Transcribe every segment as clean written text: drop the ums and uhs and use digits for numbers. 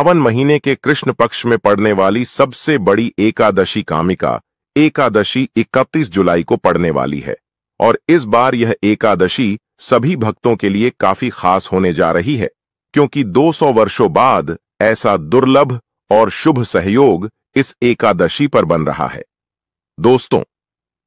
सावन महीने के कृष्ण पक्ष में पड़ने वाली सबसे बड़ी एकादशी कामिका एकादशी 31 जुलाई को पड़ने वाली है और इस बार यह एकादशी सभी भक्तों के लिए काफी खास होने जा रही है, क्योंकि 200 वर्षों बाद ऐसा दुर्लभ और शुभ सहयोग इस एकादशी पर बन रहा है। दोस्तों,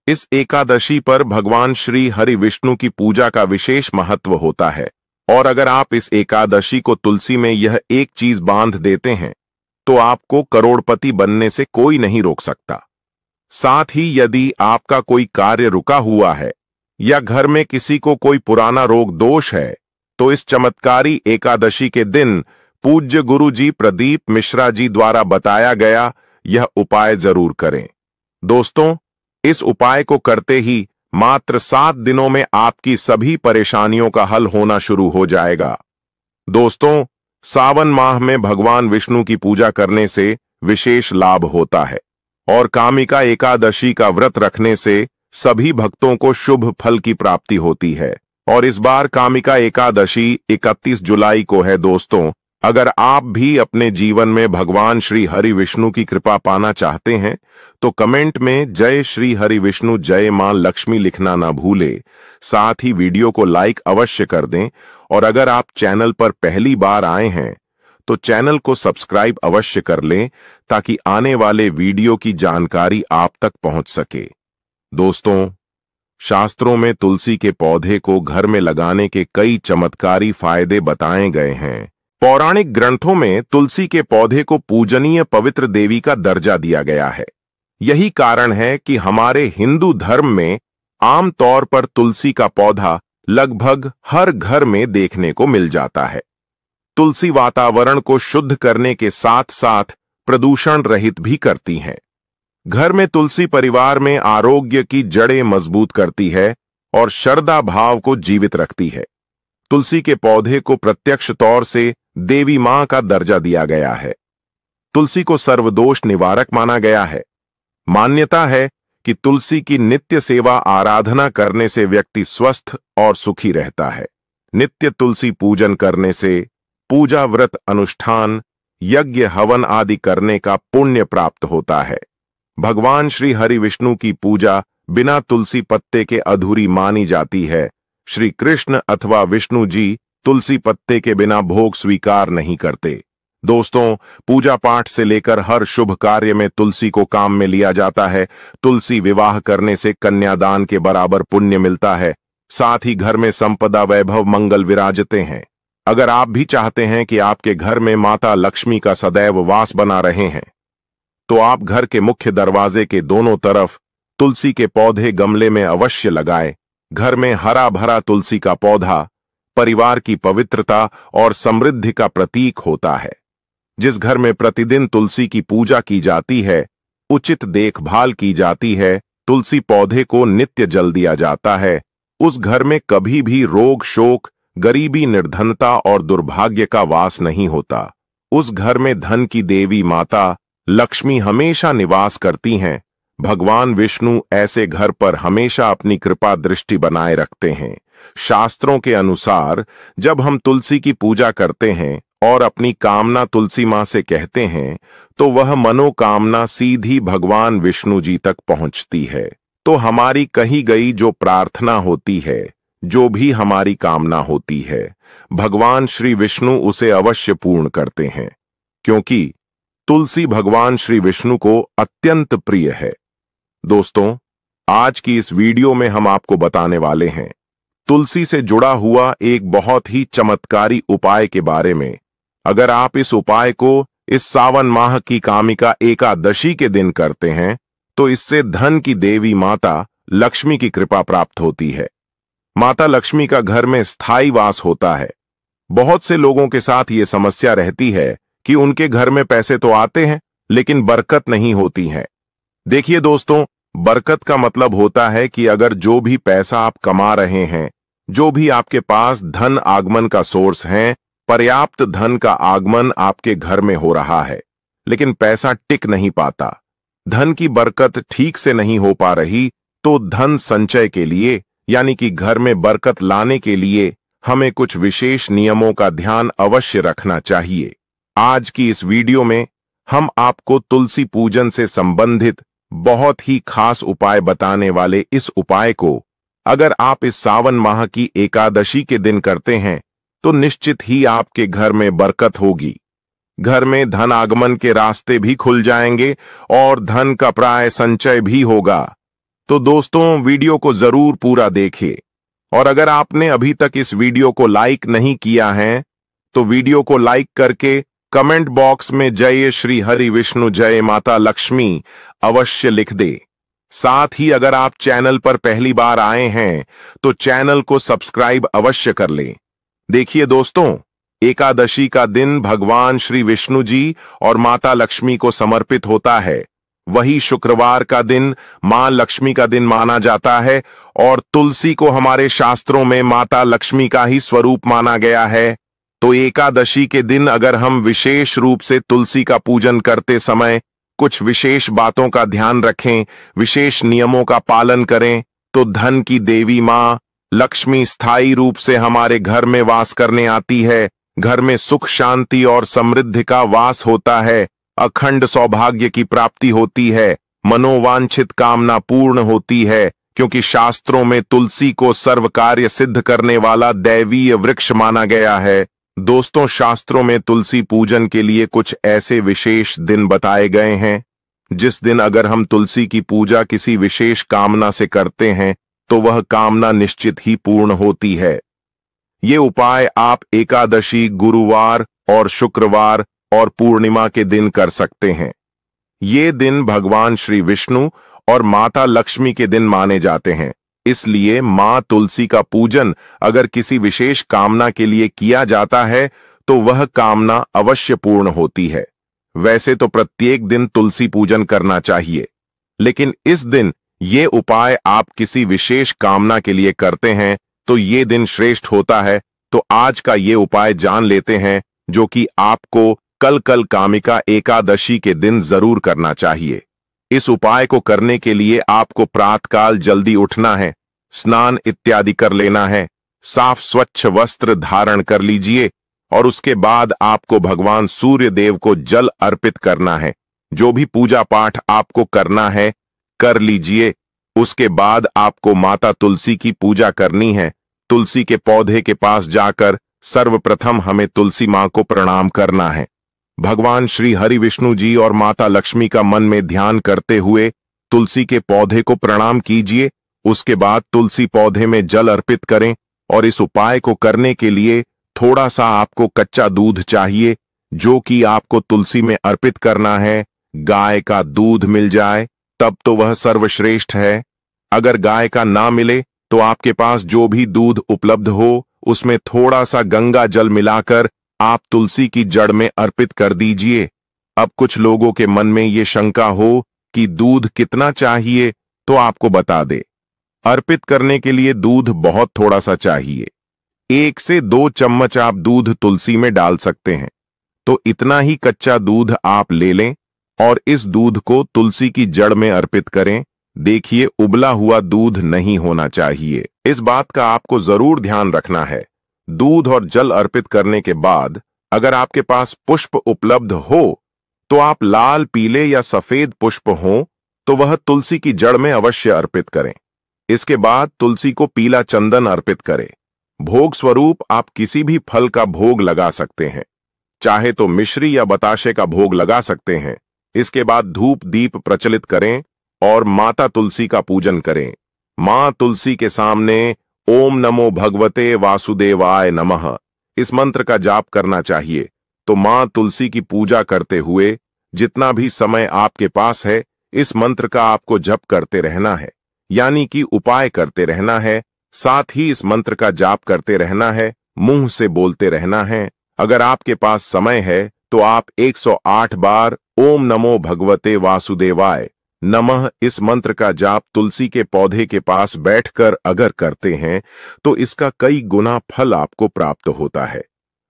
इस एकादशी पर भगवान श्री हरि विष्णु की पूजा का विशेष महत्व होता है और अगर आप इस एकादशी को तुलसी में यह एक चीज बांध देते हैं तो आपको करोड़पति बनने से कोई नहीं रोक सकता। साथ ही यदि आपका कोई कार्य रुका हुआ है या घर में किसी को कोई पुराना रोग दोष है तो इस चमत्कारी एकादशी के दिन पूज्य गुरु जी प्रदीप मिश्रा जी द्वारा बताया गया यह उपाय जरूर करें। दोस्तों, इस उपाय को करते ही मात्र 7 दिनों में आपकी सभी परेशानियों का हल होना शुरू हो जाएगा। दोस्तों, सावन माह में भगवान विष्णु की पूजा करने से विशेष लाभ होता है और कामिका एकादशी का व्रत रखने से सभी भक्तों को शुभ फल की प्राप्ति होती है और इस बार कामिका एकादशी 31 जुलाई को है। दोस्तों, अगर आप भी अपने जीवन में भगवान श्री हरि विष्णु की कृपा पाना चाहते हैं तो कमेंट में जय श्री हरि विष्णु जय मां लक्ष्मी लिखना ना भूले। साथ ही वीडियो को लाइक अवश्य कर दें और अगर आप चैनल पर पहली बार आए हैं तो चैनल को सब्सक्राइब अवश्य कर लें ताकि आने वाले वीडियो की जानकारी आप तक पहुंच सके। दोस्तों, शास्त्रों में तुलसी के पौधे को घर में लगाने के कई चमत्कारी फायदे बताए गए हैं। पौराणिक ग्रंथों में तुलसी के पौधे को पूजनीय पवित्र देवी का दर्जा दिया गया है। यही कारण है कि हमारे हिंदू धर्म में आम तौर पर तुलसी का पौधा लगभग हर घर में देखने को मिल जाता है। तुलसी वातावरण को शुद्ध करने के साथ साथ प्रदूषण रहित भी करती हैं। घर में तुलसी परिवार में आरोग्य की जड़ें मजबूत करती है और श्रद्धा भाव को जीवित रखती है। तुलसी के पौधे को प्रत्यक्ष तौर से देवी मां का दर्जा दिया गया है। तुलसी को सर्वदोष निवारक माना गया है। मान्यता है कि तुलसी की नित्य सेवा आराधना करने से व्यक्ति स्वस्थ और सुखी रहता है। नित्य तुलसी पूजन करने से पूजा व्रत अनुष्ठान यज्ञ हवन आदि करने का पुण्य प्राप्त होता है। भगवान श्री हरि विष्णु की पूजा बिना तुलसी पत्ते के अधूरी मानी जाती है। श्री कृष्ण अथवा विष्णु जी तुलसी पत्ते के बिना भोग स्वीकार नहीं करते। दोस्तों, पूजा पाठ से लेकर हर शुभ कार्य में तुलसी को काम में लिया जाता है। तुलसी विवाह करने से कन्यादान के बराबर पुण्य मिलता है। साथ ही घर में संपदा वैभव मंगल विराजते हैं। अगर आप भी चाहते हैं कि आपके घर में माता लक्ष्मी का सदैव वास बना रहे हैं तो आप घर के मुख्य दरवाजे के दोनों तरफ तुलसी के पौधे गमले में अवश्य लगाएं। घर में हरा भरा तुलसी का पौधा परिवार की पवित्रता और समृद्धि का प्रतीक होता है। जिस घर में प्रतिदिन तुलसी की पूजा की जाती है, उचित देखभाल की जाती है, तुलसी पौधे को नित्य जल दिया जाता है, उस घर में कभी भी रोग शोक गरीबी निर्धनता और दुर्भाग्य का वास नहीं होता। उस घर में धन की देवी माता लक्ष्मी हमेशा निवास करती हैं। भगवान विष्णु ऐसे घर पर हमेशा अपनी कृपा दृष्टि बनाए रखते हैं। शास्त्रों के अनुसार जब हम तुलसी की पूजा करते हैं और अपनी कामना तुलसी मां से कहते हैं तो वह मनोकामना सीधी भगवान विष्णु जी तक पहुंचती है। तो हमारी कही गई जो प्रार्थना होती है, जो भी हमारी कामना होती है, भगवान श्री विष्णु उसे अवश्य पूर्ण करते हैं, क्योंकि तुलसी भगवान श्री विष्णु को अत्यंत प्रिय है। दोस्तों, आज की इस वीडियो में हम आपको बताने वाले हैं तुलसी से जुड़ा हुआ एक बहुत ही चमत्कारी उपाय के बारे में। अगर आप इस उपाय को इस सावन माह की कामिका एकादशी के दिन करते हैं तो इससे धन की देवी माता लक्ष्मी की कृपा प्राप्त होती है। माता लक्ष्मी का घर में स्थायी वास होता है। बहुत से लोगों के साथ ये समस्या रहती है कि उनके घर में पैसे तो आते हैं लेकिन बरकत नहीं होती है। देखिए दोस्तों, बरकत का मतलब होता है कि अगर जो भी पैसा आप कमा रहे हैं, जो भी आपके पास धन आगमन का सोर्स है, पर्याप्त धन का आगमन आपके घर में हो रहा है लेकिन पैसा टिक नहीं पाता, धन की बरकत ठीक से नहीं हो पा रही, तो धन संचय के लिए यानी कि घर में बरकत लाने के लिए हमें कुछ विशेष नियमों का ध्यान अवश्य रखना चाहिए। आज की इस वीडियो में हम आपको तुलसी पूजन से संबंधित बहुत ही खास उपाय बताने वाले इस उपाय को अगर आप इस सावन माह की एकादशी के दिन करते हैं तो निश्चित ही आपके घर में बरकत होगी। घर में धन आगमन के रास्ते भी खुल जाएंगे और धन का प्राय संचय भी होगा। तो दोस्तों, वीडियो को जरूर पूरा देखें और अगर आपने अभी तक इस वीडियो को लाइक नहीं किया है तो वीडियो को लाइक करके कमेंट बॉक्स में जय श्री हरि विष्णु जय माता लक्ष्मी अवश्य लिख दे। साथ ही अगर आप चैनल पर पहली बार आए हैं तो चैनल को सब्सक्राइब अवश्य कर लें। देखिए दोस्तों, एकादशी का दिन भगवान श्री विष्णु जी और माता लक्ष्मी को समर्पित होता है। वही शुक्रवार का दिन मां लक्ष्मी का दिन माना जाता है और तुलसी को हमारे शास्त्रों में माता लक्ष्मी का ही स्वरूप माना गया है। तो एकादशी के दिन अगर हम विशेष रूप से तुलसी का पूजन करते समय कुछ विशेष बातों का ध्यान रखें, विशेष नियमों का पालन करें, तो धन की देवी मां लक्ष्मी स्थायी रूप से हमारे घर में वास करने आती है। घर में सुख शांति और समृद्धि का वास होता है। अखंड सौभाग्य की प्राप्ति होती है। मनोवांछित कामना पूर्ण होती है, क्योंकि शास्त्रों में तुलसी को सर्व कार्य सिद्ध करने वाला दैवीय वृक्ष माना गया है। दोस्तों, शास्त्रों में तुलसी पूजन के लिए कुछ ऐसे विशेष दिन बताए गए हैं जिस दिन अगर हम तुलसी की पूजा किसी विशेष कामना से करते हैं तो वह कामना निश्चित ही पूर्ण होती है। ये उपाय आप एकादशी, गुरुवार और शुक्रवार और पूर्णिमा के दिन कर सकते हैं। ये दिन भगवान श्री विष्णु और माता लक्ष्मी के दिन माने जाते हैं, इसलिए मां तुलसी का पूजन अगर किसी विशेष कामना के लिए किया जाता है तो वह कामना अवश्य पूर्ण होती है। वैसे तो प्रत्येक दिन तुलसी पूजन करना चाहिए, लेकिन इस दिन ये उपाय आप किसी विशेष कामना के लिए करते हैं तो ये दिन श्रेष्ठ होता है। तो आज का ये उपाय जान लेते हैं जो कि आपको कल कामिका एकादशी के दिन जरूर करना चाहिए। इस उपाय को करने के लिए आपको प्रातःकाल जल्दी उठना है, स्नान इत्यादि कर लेना है, साफ स्वच्छ वस्त्र धारण कर लीजिए और उसके बाद आपको भगवान सूर्य देव को जल अर्पित करना है। जो भी पूजा पाठ आपको करना है कर लीजिए। उसके बाद आपको माता तुलसी की पूजा करनी है। तुलसी के पौधे के पास जाकर सर्वप्रथम हमें तुलसी मां को प्रणाम करना है। भगवान श्री हरि विष्णु जी और माता लक्ष्मी का मन में ध्यान करते हुए तुलसी के पौधे को प्रणाम कीजिए। उसके बाद तुलसी पौधे में जल अर्पित करें और इस उपाय को करने के लिए थोड़ा सा आपको कच्चा दूध चाहिए जो कि आपको तुलसी में अर्पित करना है। गाय का दूध मिल जाए तब तो वह सर्वश्रेष्ठ है। अगर गाय का ना मिले तो आपके पास जो भी दूध उपलब्ध हो उसमें थोड़ा सा गंगा जल मिलाकर आप तुलसी की जड़ में अर्पित कर दीजिए। अब कुछ लोगों के मन में ये शंका हो कि दूध कितना चाहिए, तो आपको बता दे, अर्पित करने के लिए दूध बहुत थोड़ा सा चाहिए। 1 से 2 चम्मच आप दूध तुलसी में डाल सकते हैं। तो इतना ही कच्चा दूध आप ले लें और इस दूध को तुलसी की जड़ में अर्पित करें। देखिए, उबला हुआ दूध नहीं होना चाहिए। इस बात का आपको जरूर ध्यान रखना है। दूध और जल अर्पित करने के बाद अगर आपके पास पुष्प उपलब्ध हो तो आप लाल, पीले या सफेद पुष्प हो तो वह तुलसी की जड़ में अवश्य अर्पित करें। इसके बाद तुलसी को पीला चंदन अर्पित करें। भोग स्वरूप आप किसी भी फल का भोग लगा सकते हैं, चाहे तो मिश्री या बताशे का भोग लगा सकते हैं। इसके बाद धूप दीप प्रचलित करें और माता तुलसी का पूजन करें। मां तुलसी के सामने ओम नमो भगवते वासुदेवाय नमः इस मंत्र का जाप करना चाहिए। तो मां तुलसी की पूजा करते हुए जितना भी समय आपके पास है इस मंत्र का आपको जप करते रहना है, यानी कि उपाय करते रहना है। साथ ही इस मंत्र का जाप करते रहना है, मुंह से बोलते रहना है। अगर आपके पास समय है तो आप 108 बार ओम नमो भगवते वासुदेवाय नमः इस मंत्र का जाप तुलसी के पौधे के पास बैठकर अगर करते हैं तो इसका कई गुना फल आपको प्राप्त होता है।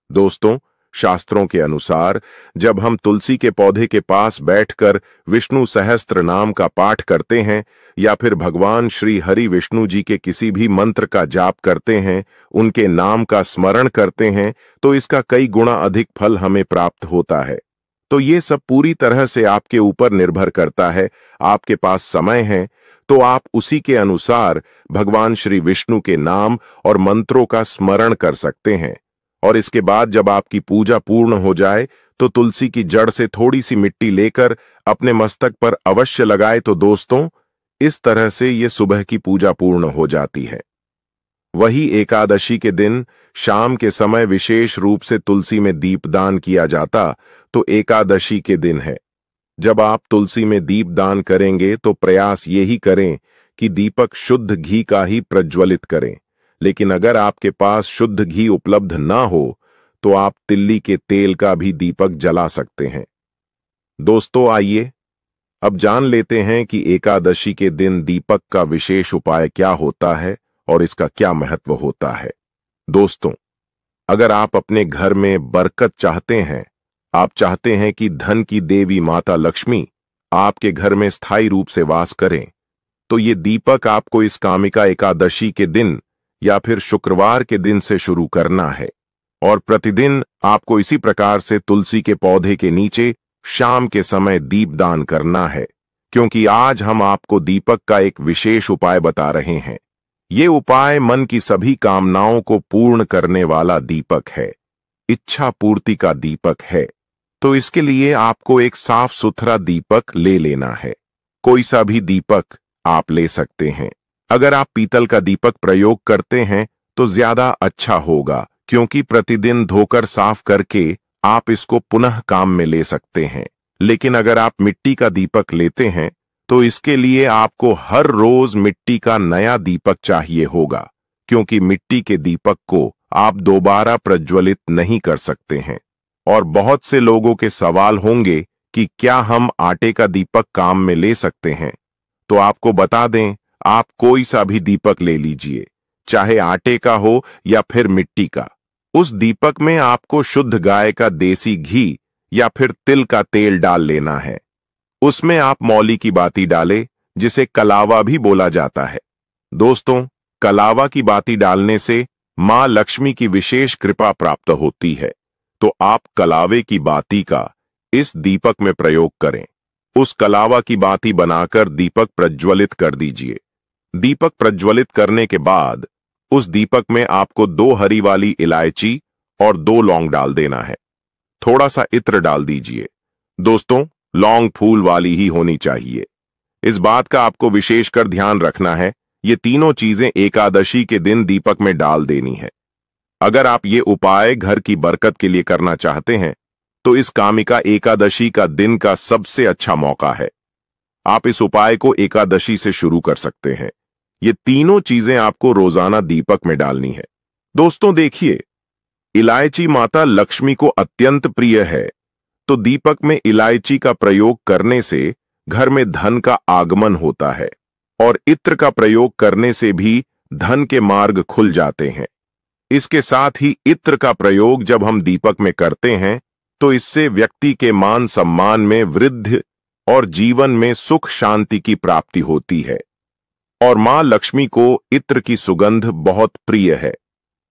दोस्तों, शास्त्रों के अनुसार जब हम तुलसी के पौधे के पास बैठकर विष्णु सहस्त्र नाम का पाठ करते हैं या फिर भगवान श्री हरि विष्णु जी के किसी भी मंत्र का जाप करते हैं, उनके नाम का स्मरण करते हैं, तो इसका कई गुना अधिक फल हमें प्राप्त होता है। तो ये सब पूरी तरह से आपके ऊपर निर्भर करता है। आपके पास समय है तो आप उसी के अनुसार भगवान श्री विष्णु के नाम और मंत्रों का स्मरण कर सकते हैं। और इसके बाद जब आपकी पूजा पूर्ण हो जाए तो तुलसी की जड़ से थोड़ी सी मिट्टी लेकर अपने मस्तक पर अवश्य लगाए। तो दोस्तों, इस तरह से ये सुबह की पूजा पूर्ण हो जाती है। वही एकादशी के दिन शाम के समय विशेष रूप से तुलसी में दीपदान किया जाता तो एकादशी के दिन है। जब आप तुलसी में दीपदान करेंगे तो प्रयास यही करें कि दीपक शुद्ध घी का ही प्रज्वलित करें। लेकिन अगर आपके पास शुद्ध घी उपलब्ध ना हो तो आप तिल्ली के तेल का भी दीपक जला सकते हैं। दोस्तों, आइए अब जान लेते हैं कि एकादशी के दिन दीपक का विशेष उपाय क्या होता है और इसका क्या महत्व होता है। दोस्तों, अगर आप अपने घर में बरकत चाहते हैं, आप चाहते हैं कि धन की देवी माता लक्ष्मी आपके घर में स्थायी रूप से वास करें, तो ये दीपक आपको इस कामिका एकादशी के दिन या फिर शुक्रवार के दिन से शुरू करना है। और प्रतिदिन आपको इसी प्रकार से तुलसी के पौधे के नीचे शाम के समय दीपदान करना है, क्योंकि आज हम आपको दीपक का एक विशेष उपाय बता रहे हैं। ये उपाय मन की सभी कामनाओं को पूर्ण करने वाला दीपक है, इच्छा पूर्ति का दीपक है। तो इसके लिए आपको एक साफ सुथरा दीपक ले लेना है। कोई सा भी दीपक आप ले सकते हैं। अगर आप पीतल का दीपक प्रयोग करते हैं तो ज्यादा अच्छा होगा, क्योंकि प्रतिदिन धोकर साफ करके आप इसको पुनः काम में ले सकते हैं। लेकिन अगर आप मिट्टी का दीपक लेते हैं तो इसके लिए आपको हर रोज मिट्टी का नया दीपक चाहिए होगा, क्योंकि मिट्टी के दीपक को आप दोबारा प्रज्वलित नहीं कर सकते हैं। और बहुत से लोगों के सवाल होंगे कि क्या हम आटे का दीपक काम में ले सकते हैं। तो आपको बता दें, आप कोई सा भी दीपक ले लीजिए, चाहे आटे का हो या फिर मिट्टी का। उस दीपक में आपको शुद्ध गाय का देसी घी या फिर तिल का तेल डाल लेना है। उसमें आप मौली की बाती डालें, जिसे कलावा भी बोला जाता है। दोस्तों, कलावा की बाती डालने से मां लक्ष्मी की विशेष कृपा प्राप्त होती है। तो आप कलावे की बाती का इस दीपक में प्रयोग करें। उस कलावा की बाती बनाकर दीपक प्रज्वलित कर दीजिए। दीपक प्रज्वलित करने के बाद उस दीपक में आपको 2 हरी वाली इलायची और 2 लौंग डाल देना है। थोड़ा सा इत्र डाल दीजिए। दोस्तों, लौंग फूल वाली ही होनी चाहिए। इस बात का आपको विशेषकर ध्यान रखना है, ये तीनों चीजें एकादशी के दिन दीपक में डाल देनी है। अगर आप ये उपाय घर की बरकत के लिए करना चाहते हैं तो इस कामिका एकादशी का दिन का सबसे अच्छा मौका है। आप इस उपाय को एकादशी से शुरू कर सकते हैं। ये तीनों चीजें आपको रोजाना दीपक में डालनी है। दोस्तों देखिए, इलायची माता लक्ष्मी को अत्यंत प्रिय है, तो दीपक में इलायची का प्रयोग करने से घर में धन का आगमन होता है और इत्र का प्रयोग करने से भी धन के मार्ग खुल जाते हैं। इसके साथ ही इत्र का प्रयोग जब हम दीपक में करते हैं तो इससे व्यक्ति के मान सम्मान में वृद्धि और जीवन में सुख शांति की प्राप्ति होती है। और मां लक्ष्मी को इत्र की सुगंध बहुत प्रिय है।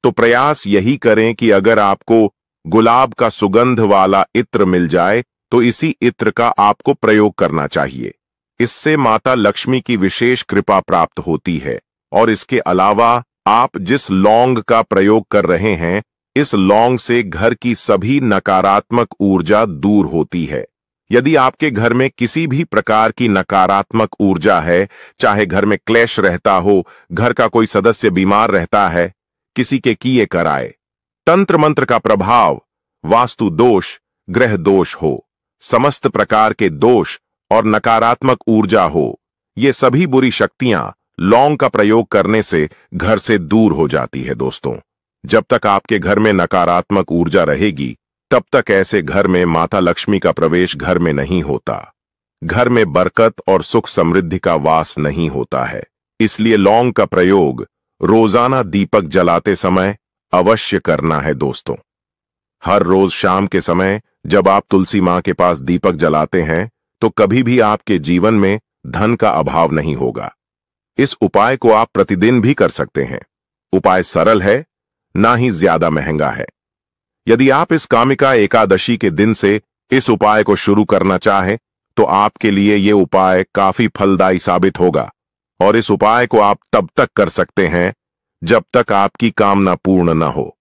तो प्रयास यही करें कि अगर आपको गुलाब का सुगंध वाला इत्र मिल जाए तो इसी इत्र का आपको प्रयोग करना चाहिए। इससे माता लक्ष्मी की विशेष कृपा प्राप्त होती है। और इसके अलावा आप जिस लौंग का प्रयोग कर रहे हैं, इस लौंग से घर की सभी नकारात्मक ऊर्जा दूर होती है। यदि आपके घर में किसी भी प्रकार की नकारात्मक ऊर्जा है, चाहे घर में क्लेश रहता हो, घर का कोई सदस्य बीमार रहता है, किसी के किए कराए, तंत्र मंत्र का प्रभाव, वास्तु दोष, ग्रह दोष हो, समस्त प्रकार के दोष और नकारात्मक ऊर्जा हो, ये सभी बुरी शक्तियां लौंग का प्रयोग करने से घर से दूर हो जाती है। दोस्तों, जब तक आपके घर में नकारात्मक ऊर्जा रहेगी तब तक ऐसे घर में माता लक्ष्मी का प्रवेश घर में नहीं होता। घर में बरकत और सुख समृद्धि का वास नहीं होता है। इसलिए लौंग का प्रयोग रोजाना दीपक जलाते समय अवश्य करना है। दोस्तों, हर रोज शाम के समय जब आप तुलसी मां के पास दीपक जलाते हैं तो कभी भी आपके जीवन में धन का अभाव नहीं होगा। इस उपाय को आप प्रतिदिन भी कर सकते हैं। उपाय सरल है, ना ही ज्यादा महंगा है। यदि आप इस कामिका एकादशी के दिन से इस उपाय को शुरू करना चाहें तो आपके लिए यह उपाय काफी फलदायी साबित होगा। और इस उपाय को आप तब तक कर सकते हैं जब तक आपकी कामना पूर्ण न हो।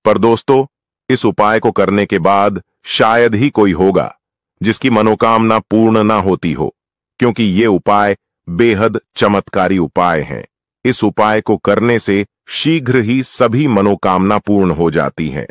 पर दोस्तों, इस उपाय को करने के बाद शायद ही कोई होगा जिसकी मनोकामना पूर्ण ना होती हो, क्योंकि ये उपाय बेहद चमत्कारी उपाय हैं। इस उपाय को करने से शीघ्र ही सभी मनोकामना पूर्ण हो जाती हैं।